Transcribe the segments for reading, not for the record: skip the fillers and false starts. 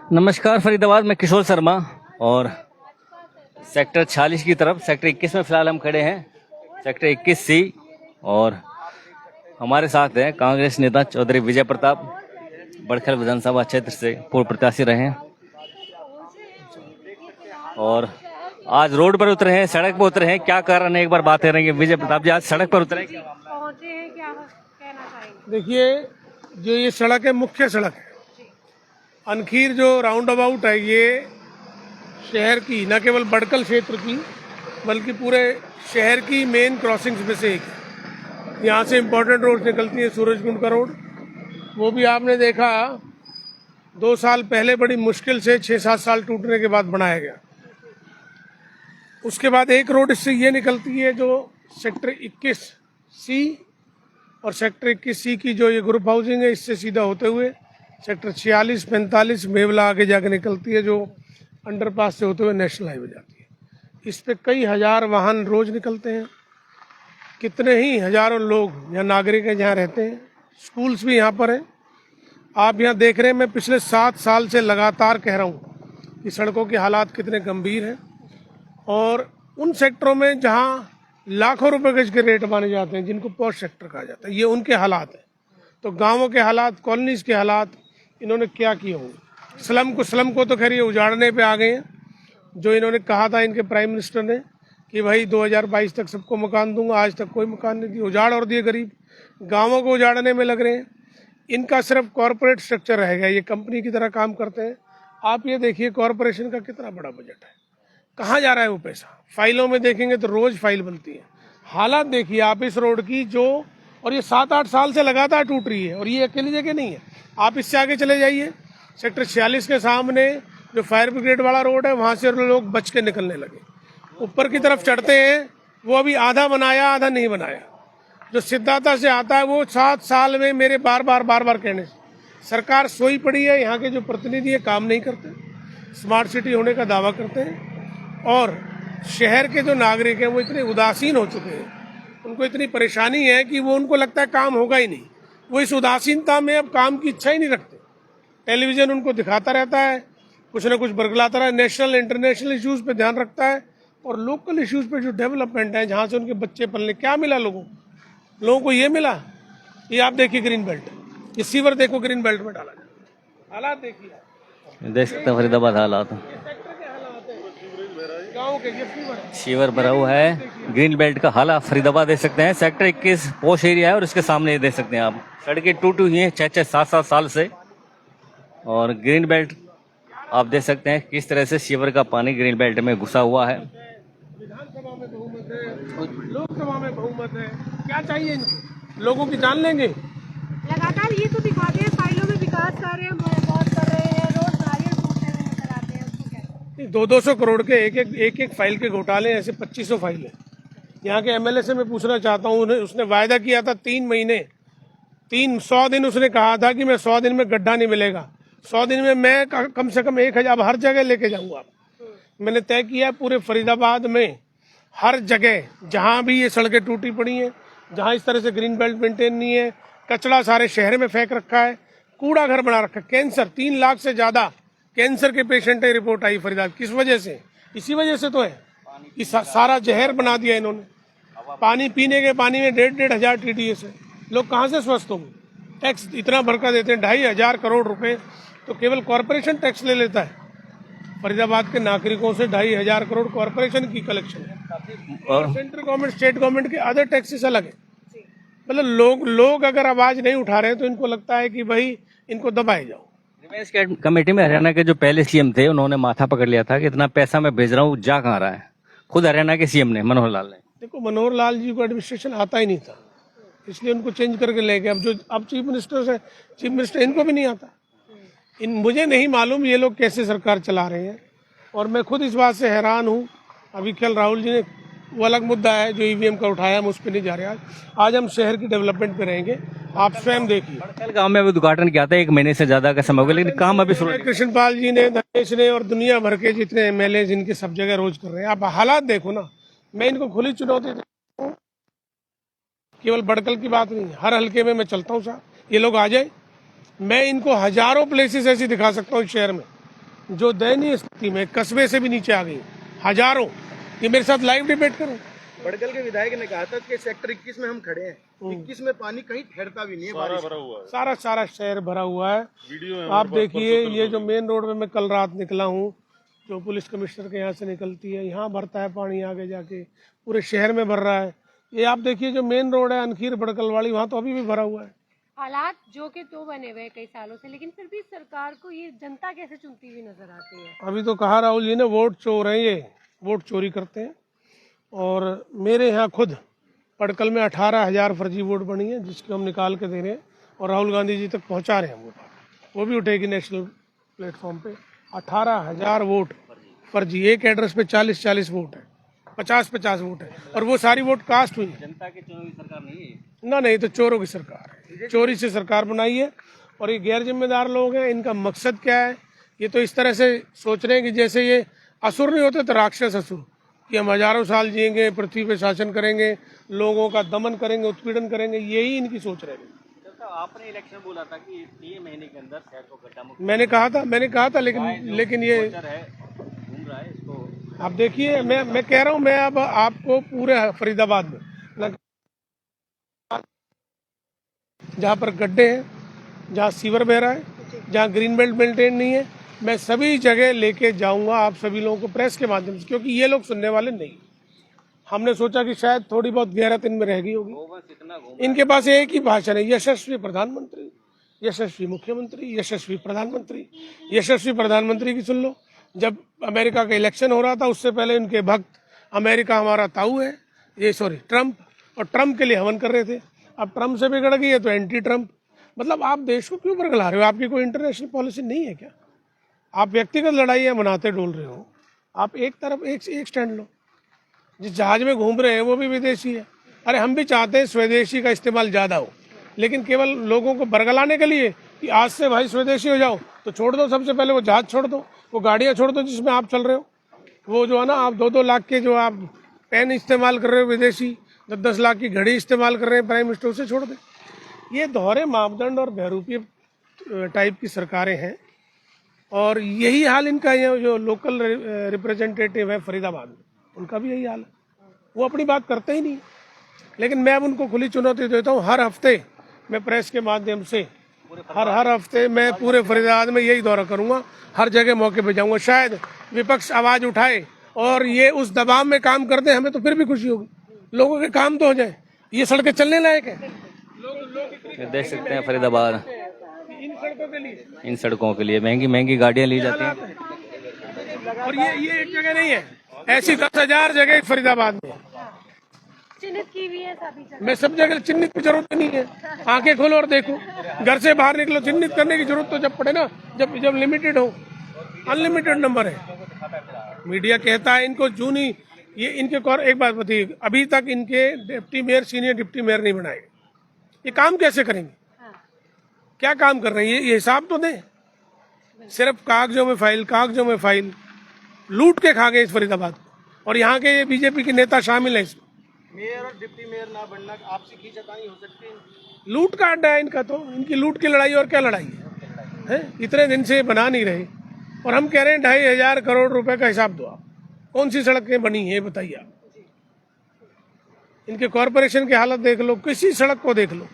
नमस्कार फरीदाबाद में किशोर शर्मा और सेक्टर 46 की तरफ सेक्टर 21 में फिलहाल हम खड़े हैं। सेक्टर 21C और हमारे साथ हैं कांग्रेस नेता चौधरी विजय प्रताप, बड़खल विधानसभा क्षेत्र से पूर्व प्रत्याशी रहे हैं और आज रोड पर उतरे हैं, सड़क पर उतरे हैं। क्या कारण है, एक बार बात करेंगे। विजय प्रताप जी, आज सड़क पर उतरे हैं, पहुंचे हैं, क्या कहना चाहेंगे? देखिए, जो ये सड़क है मुख्य सड़क है। अनखीर जो राउंड अबाउट है ये शहर की न केवल बड़कल क्षेत्र की बल्कि पूरे शहर की मेन क्रॉसिंग्स में से एक है। यहाँ से इम्पोर्टेंट रोड निकलती है, सूरजकुंड का रोड, वो भी आपने देखा 2 साल पहले बड़ी मुश्किल से 6-7 साल टूटने के बाद बनाया गया। उसके बाद एक रोड इससे ये निकलती है जो सेक्टर 21C और सेक्टर 21C की जो ये ग्रुप हाउसिंग है इससे सीधा होते हुए सेक्टर 46-45 मेवला आगे जाके निकलती है, जो अंडरपास से होते हुए नेशनल हाईवे जाती है। इस पे कई हजार वाहन रोज निकलते हैं, कितने ही हजारों लोग यहाँ नागरिक हैं जहाँ रहते हैं, स्कूल्स भी यहाँ पर हैं। आप यहाँ देख रहे हैं, मैं पिछले 7 साल से लगातार कह रहा हूँ कि सड़कों के हालात कितने गंभीर हैं और उन सेक्टरों में जहाँ लाखों रुपए गज के रेट माने जाते हैं, जिनको पॉश सेक्टर कहा जाता है, ये उनके हालात हैं। तो गांवों के हालात, कॉलोनीज के हालात इन्होंने क्या किए होंगे। स्लम को तो खैर ये उजाड़ने पे आ गए हैं। जो इन्होंने कहा था इनके प्राइम मिनिस्टर ने कि भाई 2022 तक सबको मकान दूंगा, आज तक कोई मकान नहीं दिया, उजाड़ और दिए गरीब। गांवों को उजाड़ने में लग रहे हैं। इनका सिर्फ कॉरपोरेट स्ट्रक्चर रहेगा, ये कंपनी की तरह काम करते हैं। आप ये देखिए कॉरपोरेशन का कितना बड़ा बजट है, कहाँ जा रहा है वो पैसा। फाइलों में देखेंगे तो रोज फाइल बनती है। हालात देखिए आप इस रोड की, जो और ये 7-8 साल से लगातार टूट रही है और ये अकेली जगह नहीं है। आप इससे आगे चले जाइए, सेक्टर 46 के सामने जो फायर ब्रिगेड वाला रोड है वहां से लोग बच के निकलने लगे। ऊपर की तरफ चढ़ते हैं, वो अभी आधा बनाया आधा नहीं बनाया। जो सिद्धाता से आता है वो 7 साल में मेरे बार बार कहने से सरकार सोई पड़ी है। यहाँ के जो प्रतिनिधि है काम नहीं करते, स्मार्ट सिटी होने का दावा करते हैं और शहर के जो नागरिक हैं वो इतने उदासीन हो चुके हैं, उनको इतनी परेशानी है कि वो उनको लगता है काम होगा ही नहीं। वो इस उदासीनता में अब काम की इच्छा ही नहीं रखते। टेलीविजन उनको दिखाता रहता है, कुछ ना कुछ बरगलाता रहा है, नेशनल इंटरनेशनल इश्यूज पे ध्यान रखता है और लोकल इश्यूज पे जो डेवलपमेंट है, जहाँ से उनके बच्चे पलने, क्या मिला लोगों को ये मिला। ये आप देखिए ग्रीन बेल्ट, ये सीवर देखो ग्रीन बेल्ट में डाला जाए, हालात देखिए, देख सकते हैं फरीदाबाद हालात। गाँव के शीवर भरा हुआ है, ग्रीन बेल्ट का हाल आप फरीदाबाद देख सकते हैं। सेक्टर 21 पोश एरिया है और इसके सामने ये देख सकते हैं आप, सड़कें टूटी हुई हैं 6-7 साल से और ग्रीन बेल्ट आप देख सकते हैं किस तरह से शीवर का पानी ग्रीन बेल्ट में घुसा हुआ है। विधानसभा में बहुमत है, लोकसभा में बहुमत है, क्या चाहिए इनको? लोगों की जान लेंगे। लगातार ये तो दिखाते हैं फाइलों में विकास कार्य बहुत कर रहे हैं, रोज नारियल टूटते हुए नजर आते हैं, उसको क्या? 200 करोड़ के एक फाइल के घोटाले, ऐसे 2500 फाइल है। यहाँ के एमएलए से मैं पूछना चाहता हूँ, उसने वायदा किया था 3 महीने 300 दिन, उसने कहा था कि मैं 100 दिन में गड्ढा नहीं मिलेगा, 100 दिन में मैं कम से कम 1000 हर जगह लेके जाऊंगा। मैंने तय किया पूरे फरीदाबाद में हर जगह जहां भी ये सड़कें टूटी पड़ी हैं, जहां इस तरह से ग्रीन बेल्ट मेंटेन नहीं है, कचरा सारे शहर में फेंक रखा है, कूड़ा घर बना रखा है, कैंसर 3 लाख से ज्यादा कैंसर के पेशेंट है, रिपोर्ट आई फरीदाबाद। किस वजह से? इसी वजह से तो है कि सारा जहर बना दिया इन्होंने। पानी पीने के पानी में 1,500 TDS है, लोग कहाँ से स्वस्थ होंगे? टैक्स इतना भड़का देते हैं, 2,500 करोड़ रुपए तो केवल कॉरपोरेशन टैक्स ले लेता है। फरीदाबाद के नागरिकों से 2,500 करोड़ कॉरपोरेशन की कलेक्शन है और सेंट्रल गवर्नमेंट, स्टेट गवर्नमेंट के अदर टैक्सेस अलग है। मतलब लोग अगर आवाज नहीं उठा रहे हैं तो इनको लगता है कि भाई इनको दबाए जाओ। डिफेंस कमेटी में हरियाणा के जो पहले सीएम थे उन्होंने माथा पकड़ लिया था कि इतना पैसा मैं भेज रहा हूँ, जा कहाँ रहा है। खुद हरियाणा के सीएम ने, मनोहर लाल ने। देखो, मनोहर लाल जी को एडमिनिस्ट्रेशन आता ही नहीं था, इसलिए उनको चेंज करके ले गए। अब चीफ मिनिस्टर इनको भी नहीं आता। मुझे नहीं मालूम ये लोग कैसे सरकार चला रहे हैं और मैं खुद इस बात से हैरान हूँ। अभी कल राहुल जी ने, वो अलग मुद्दा है जो ईवीएम का उठाया, हम उस पर नहीं जा रहे। आज हम शहर की डेवलपमेंट पे रहेंगे, आप स्वयं देखिए। बड़खल गांव में अभी उद्घाटन किया था, 1 महीने से ज्यादा का समय हो गया, लेकिन काम अभी शुरू। कृष्णपाल जी ने, धनेश ने और दुनिया भर के जितने एमएलए जिनके सब जगह रोज कर रहे हैं, आप हालात देखो ना। मैं इनको खुली चुनौती देता हूँ, केवल बड़कल की बात नहीं, हर हल्के में मैं चलता हूँ साहब, ये लोग आ जाए, मैं इनको हजारों प्लेसेस ऐसी दिखा सकता हूँ शहर में जो दयनीय स्थिति में कस्बे से भी नीचे आ गई, हजारों। ये मेरे साथ लाइव डिबेट करो। बड़गल के विधायक ने कहा था कि सेक्टर 21 में हम खड़े हैं, 21 में पानी कहीं ठहरता भी नहीं है, बारिश सारा शहर भरा हुआ है। आप देखिए, ये जो मेन रोड में मैं कल रात निकला हूँ, जो पुलिस कमिश्नर के यहाँ से निकलती है, यहाँ भरता है पानी, आगे जाके पूरे शहर में भर रहा है। ये आप देखिए, जो मेन रोड है अनखीर बड़कल वाली, वहाँ तो अभी भी भरा हुआ है। हालात जो के तो बने हुए हैं कई सालों से, लेकिन फिर भी सरकार को ये जनता कैसे चुनती हुई नजर आती है? अभी तो कहा राहुल जी ने, वोट चोर हैं, ये वोट चोरी करते हैं। और मेरे यहाँ खुद पड़कल में 18,000 फर्जी वोट बनी है, जिसको हम निकाल के दे रहे हैं और राहुल गांधी जी तक पहुंचा रहे हैं। वो भी उठेगी नेशनल प्लेटफॉर्म पे। 18,000 वोट फर्जी, एक एड्रेस पे 40-40 वोट है, 50-50 वोट है, और वो सारी वोट कास्ट हुई है। जनता की चुनी हुई सरकार नहीं है ना, नहीं तो चोरों की सरकार है, चोरी से सरकार बनाई है। और ये गैर जिम्मेदार लोग हैं, इनका मकसद क्या है? ये तो इस तरह से सोच रहे हैं कि जैसे ये असुर नहीं होते तो राक्षस असुर, कि हम हजारों साल जिएंगे, पृथ्वी पे शासन करेंगे, लोगों का दमन करेंगे, उत्पीड़न करेंगे, यही इनकी सोच रहे हैं। आपने इलेक्शन बोला था कि 3 महीने के अंदर शहर को गड्ढा मुक्त मैंने कहा था, लेकिन ये है, घूम रहा है इसको। आप देखिए, मैं कह रहा हूँ, मैं अब आपको पूरे फरीदाबाद में, जहाँ पर गड्ढे हैं, जहाँ सीवर बह रहा है, जहाँ ग्रीन बेल्ट मेंटेन नहीं है, मैं सभी जगह लेके जाऊंगा आप सभी लोगों को प्रेस के माध्यम से, क्योंकि ये लोग सुनने वाले नहीं। हमने सोचा कि शायद थोड़ी बहुत गैरत इनमें रह गई होगी। इनके पास एक ही भाषण है, यशस्वी प्रधानमंत्री, यशस्वी मुख्यमंत्री, यशस्वी प्रधानमंत्री। यशस्वी प्रधानमंत्री की सुन लो, जब अमेरिका का इलेक्शन हो रहा था उससे पहले इनके भक्त, अमेरिका हमारा ताऊ है, ये ट्रम्प, और ट्रम्प के लिए हवन कर रहे थे। अब ट्रम्प से बिगड़ गई है तो एंटी ट्रम्प। मतलब आप देश को क्यों बरगला रहे हो? आपकी कोई इंटरनेशनल पॉलिसी नहीं है क्या? आप व्यक्तिगत लड़ाइयाँ बनाते डोल रहे हो। आप एक तरफ एक स्टैंड लो। जिस जहाज में घूम रहे हैं वो भी विदेशी है। अरे हम भी चाहते हैं स्वदेशी का इस्तेमाल ज़्यादा हो, लेकिन केवल लोगों को बरगलाने के लिए कि आज से भाई स्वदेशी हो जाओ, तो छोड़ दो। सबसे पहले वो जहाज छोड़ दो, वो गाड़ियाँ छोड़ दो जिसमें आप चल रहे हो। वो जो है ना, आप 2-2 लाख के जो आप पेन इस्तेमाल कर रहे हो विदेशी, 10-10 लाख की घड़ी इस्तेमाल कर रहे हैं प्राइम मिनिस्टर, उसे छोड़ दें। ये दोहरे मापदंड और बहरूपीय टाइप की सरकारें हैं, और यही हाल इनका है। जो लोकल रिप्रेजेंटेटिव है फरीदाबाद में, उनका भी यही हाल है। वो अपनी बात करते ही नहीं। लेकिन मैं अब उनको खुली चुनौती देता हूँ, हर हफ्ते मैं प्रेस के माध्यम से हर हफ्ते मैं पूरे फरीदाबाद में यही दौरा करूंगा, हर जगह मौके पे जाऊंगा। शायद विपक्ष आवाज उठाए और ये उस दबाव में काम कर दे, हमें तो फिर भी खुशी होगी। लोगों के काम तो हो जाए, ये सड़कें चलने लायक है। देख सकते हैं फरीदाबाद, इन सड़कों के लिए महंगी गाड़ियां ली जाती हैं। और ये एक जगह नहीं है, ऐसी 10,000 जगह फरीदाबाद में चिन्हित की हुई है सभी जगह। मैं सब जगह चिन्हित की जरूरत नहीं है। आंखें खोलो और देखो, घर से बाहर निकलो, चिन्हित करने की जरूरत तो जब पड़े ना, जब लिमिटेड हो। अनलिमिटेड नंबर है। मीडिया कहता है इनको जूनी, ये इनके एक बात बताइए, अभी तक इनके deputy mayor, senior deputy mayor नहीं बनाए। ये काम कैसे करेंगे? क्या काम कर रहे हैं? ये हिसाब तो दें। सिर्फ कागजों में फाइल लूट के खा गए इस फरीदाबाद को, और यहाँ के ये बीजेपी के नेता शामिल हैं इसमें। मेयर और डिप्टी मेयर ना बनना आपसी खींचातानी हो सकती है। लूट का अड्डा है इनका, तो इनकी लूट की लड़ाई, और क्या लड़ाई है? इतने दिन से बना नहीं रहे, और हम कह रहे हैं 2,500 करोड़ रुपए का हिसाब दो आप। कौन सी सड़कें बनी है बताइए आप? इनके कॉरपोरेशन की हालत देख लो, किसी सड़क को देख लो।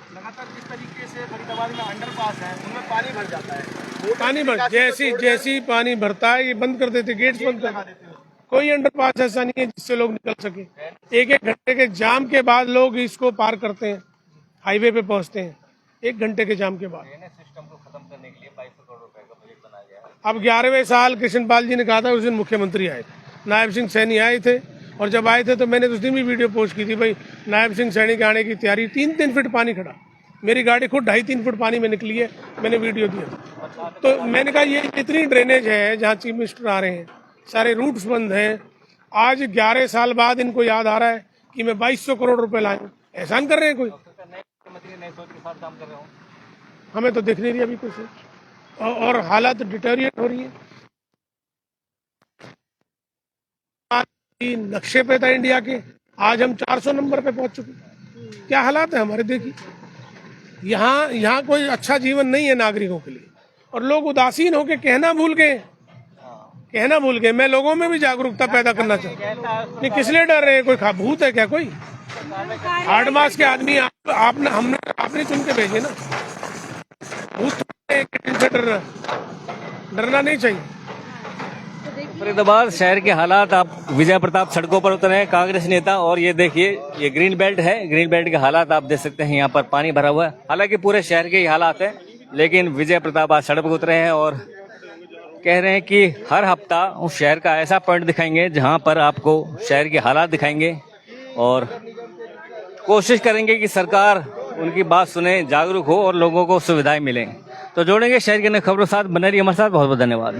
लगातार जिस तरीके से फरीदाबाद में अंडरपास है, उनमें पानी भर जाता है। जैसी पानी भरता है ये बंद कर देते, गेट्स बंद कर देते। कोई अंडरपास ऐसा नहीं है जिससे लोग निकल सके। 1-1 घंटे के जाम के बाद लोग इसको पार करते हैं, हाईवे पे पहुंचते हैं 1 घंटे के जाम के बाद। सिस्टम को खत्म करने के लिए 2200 करोड़ रुपए का बजट बनाया गया है। अब 11वें साल कृष्णपाल जी ने कहा था, उस दिन मुख्यमंत्री आए थे, नायब सिंह सैनी आए थे, और जब आए थे तो मैंने उस दिन भी वीडियो पोस्ट की थी, भाई नायब सिंह सैनी के आने की तैयारी। 3-3 फीट पानी खड़ा, मेरी गाड़ी खुद 2.5-3 फुट पानी में निकली है, मैंने वीडियो दिया। तो मैंने कहा ये इतनी ड्रेनेज है, जहाँ चीफ मिनिस्टर आ रहे हैं, सारे रूट्स बंद हैं। आज 11 साल बाद इनको याद आ रहा है कि मैं 2200 करोड़ रुपए लाऊं। एहसान कर रहे हैं कोई? हमें तो दिख नहीं रही अभी कुछ, और हालत डिटेरिएट हो रही है। नक्शे पे था इंडिया के, आज हम 400 नंबर पे पहुंच चुके। क्या हालात है हमारे, देखिए। यहाँ कोई अच्छा जीवन नहीं है नागरिकों के लिए, और लोग उदासीन होके कहना भूल गए। मैं लोगों में भी जागरूकता पैदा करना चाहता हूँ। नहीं, किस लिए डर रहे हैं? कोई भूत है क्या? कोई 8 मास के आदमी आपने चुन के भेजे ना। भूत से डरना नहीं चाहिए। फरीदाबाद शहर के हालात, आप विजय प्रताप सड़कों पर उतरे हैं, कांग्रेस नेता, और ये देखिए ये ग्रीन बेल्ट है। ग्रीन बेल्ट के हालात आप देख सकते हैं, यहाँ पर पानी भरा हुआ है। हालांकि पूरे शहर के ही हालात हैं, लेकिन विजय प्रताप आज सड़क पर उतरे हैं और कह रहे हैं कि हर हफ्ता उस शहर का ऐसा पॉइंट दिखाएंगे जहां पर आपको शहर के हालात दिखाएंगे और कोशिश करेंगे कि सरकार उनकी बात सुने, जागरूक हो और लोगों को सुविधाएं मिलें। तो जोड़ेंगे शहर के नए खबरों के साथ। बने रहिए हमारे साथ। बहुत बहुत धन्यवाद।